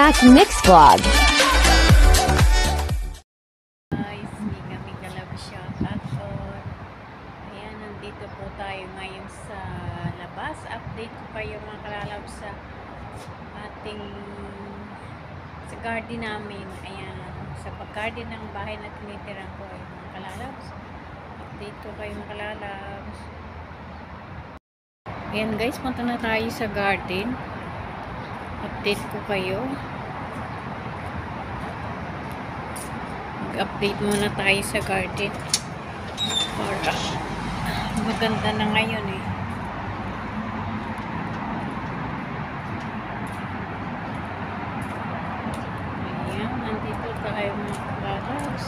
Mac Mix Vlog. Guys, Mika Love Shop. Ayan, nandito po tayo ngayon sa labas. Update ko kayo mga kalalab sa ating sa garden namin. Ayan, sa pag-garden ng bahay na tinitira ko ay mga kalalab. Update ko kayo mga kalalab. Ayan guys, punta na tayo sa garden. Update ko kayo. Mag-update muna tayo sa garden. Para maganda na ngayon eh. Ayan, nandito tayo mga kalalabs.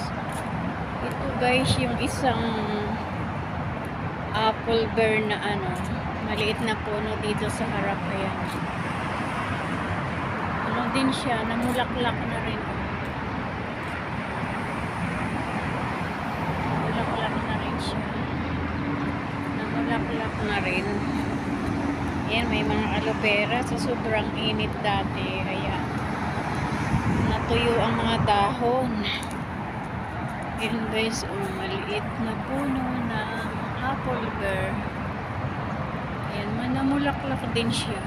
Ito guys, yung isang apple bear na maliit na puno dito sa harap. Ayan. Din siya, namulaklak na rin. Namulaklak na rin siya. Namulaklak na rin. Ayan, may mga aloe vera sa sobrang init dati. Ayan. Natuyo ang mga dahon. Ayan guys, maliit na puno na apple bear. Ayan, namulaklak din siya.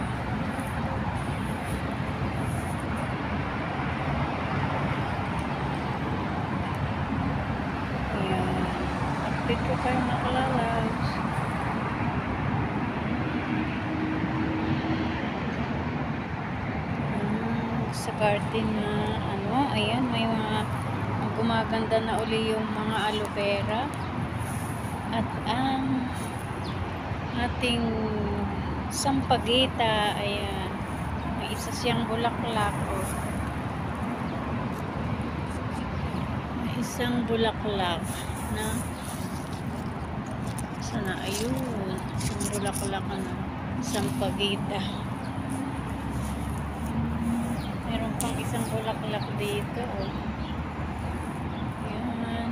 Update ko kayo mga kalalabs. Sa garden na ayan, may mga gumaganda na uli yung mga aloe vera. At ang ating sampagita, ayan, may isa siyang bulaklak. May isang bulaklak na sana, ayun, isang bulaklak sampagita. Meron pang isang bulaklak dito. Ayan.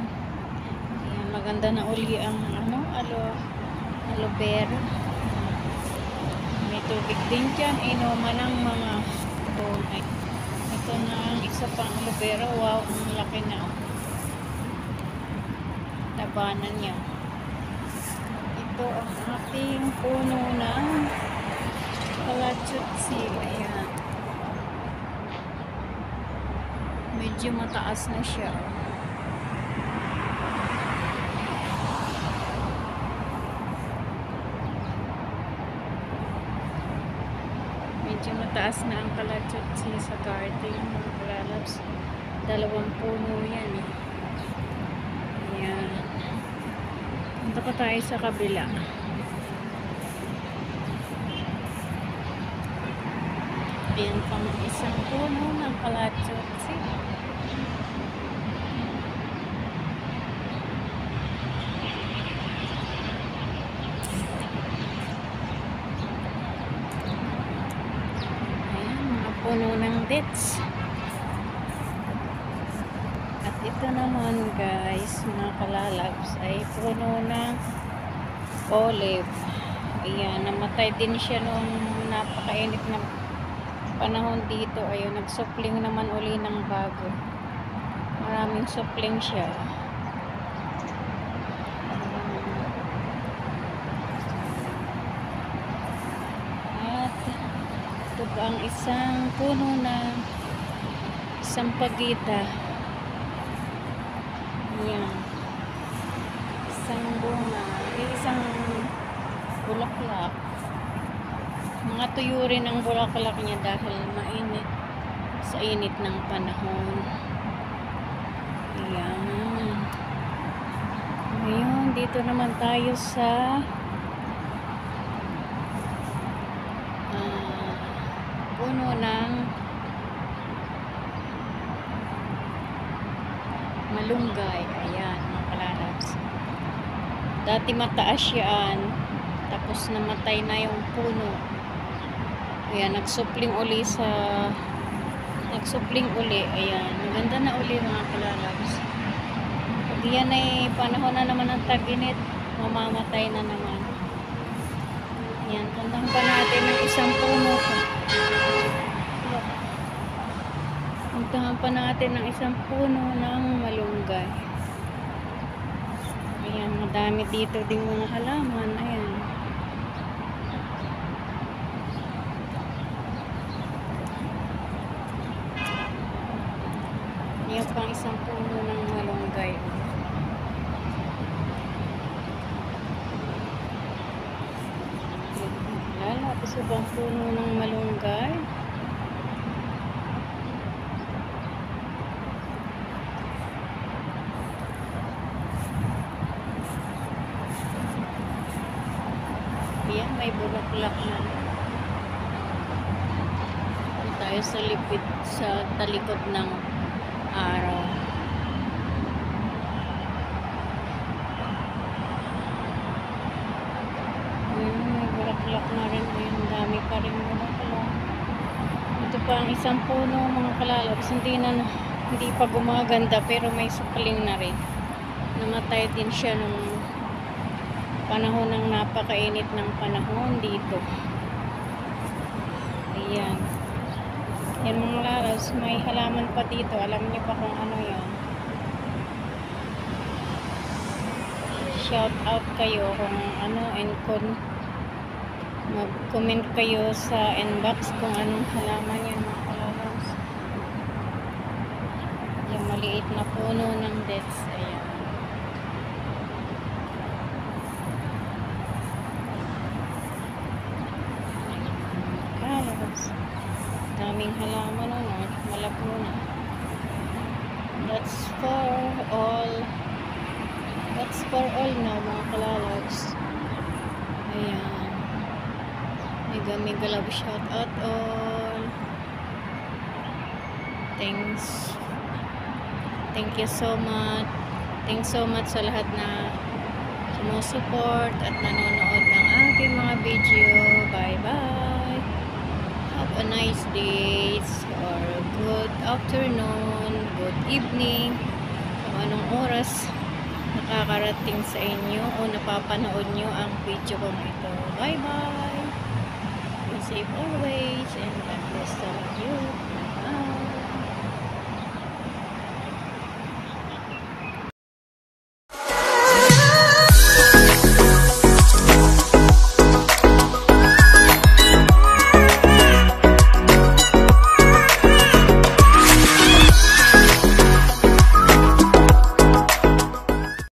Ayan, maganda na uli ang aloe vera. May tubig din dyan, inuman ng mga tunay. Ito na ang isa pang aloe vera. Wow, ang laki na. Labanan niya. Ito ang ating puno ng kalachutsi. Ayan. Medyo mataas na siya. Medyo mataas na ang kalachutsi sa garden. Mga kalalabs. 2 puno yan eh. Ayan. Punta pa tayo sa kabila. Ayan pang isang puno ng kalachutsi. Ayan, mga puno ng dates. At ito naman guys, mga kalalabs, ay puno ng olive. Ayan, namatay din siya nung napakainit na panahon dito. Ayun, nagsupling naman uli ng bago. Maraming supling siya. At ito pa ang isang puno na sampagita. Ayan. Isang bunga. Isang bulaklak. Mga tuyo rin ang bulaklak niya dahil mainit sa init ng panahon. Ayan. Ngayon, dito naman tayo sa puno ng malunggay. Ayan, mga kalalabs. Dati mataas yan. Tapos namatay na yung puno. Ayan, nagsupling uli. Ayan, maganda na uli mga kalalabs. Pag yan ay panahon na naman ng tag-init, mamamatay na naman. Ayan, puntahan pa natin ng isang puno. Puntahan pa natin ang isang puno ng malunggay. Ayan, madami dito ding mga halaman. Ayan. Ayan pang isang puno ng malunggay. Lalapos sa bang puno ng malunggay. Ayan, may bulaklak na. Tayo sa lipid sa talikod ng araw. Ayan, may bulaklak na rin. Ayan, dami pa rin bulaklak. Ito pa ang isang puno mga kalalabs. Hindi pa gumaganda pero may sukaling na rin. Namatay din siya nung panahon ng napakainit ng panahon dito. Ayan. Yan mga laras, may halaman pa dito. Alam niyo pa kung ano yan. Shout out kayo kung ano and mag-comment kayo sa inbox kung anong halaman yan mga laras. Yung maliit na puno ng dates. Ayan. Daming halaman na malabo na. That's for all na mga kalalabs. Ayan, mega love shout out all. Thank you so much sa lahat na sumusupport at nanonood ng aking mga video. Bye bye. Have a nice day or good afternoon, good evening, kung anong oras nakakarating sa inyo o napapanood nyo ang video kong ito. Bye bye. Be safe always and God bless all of you.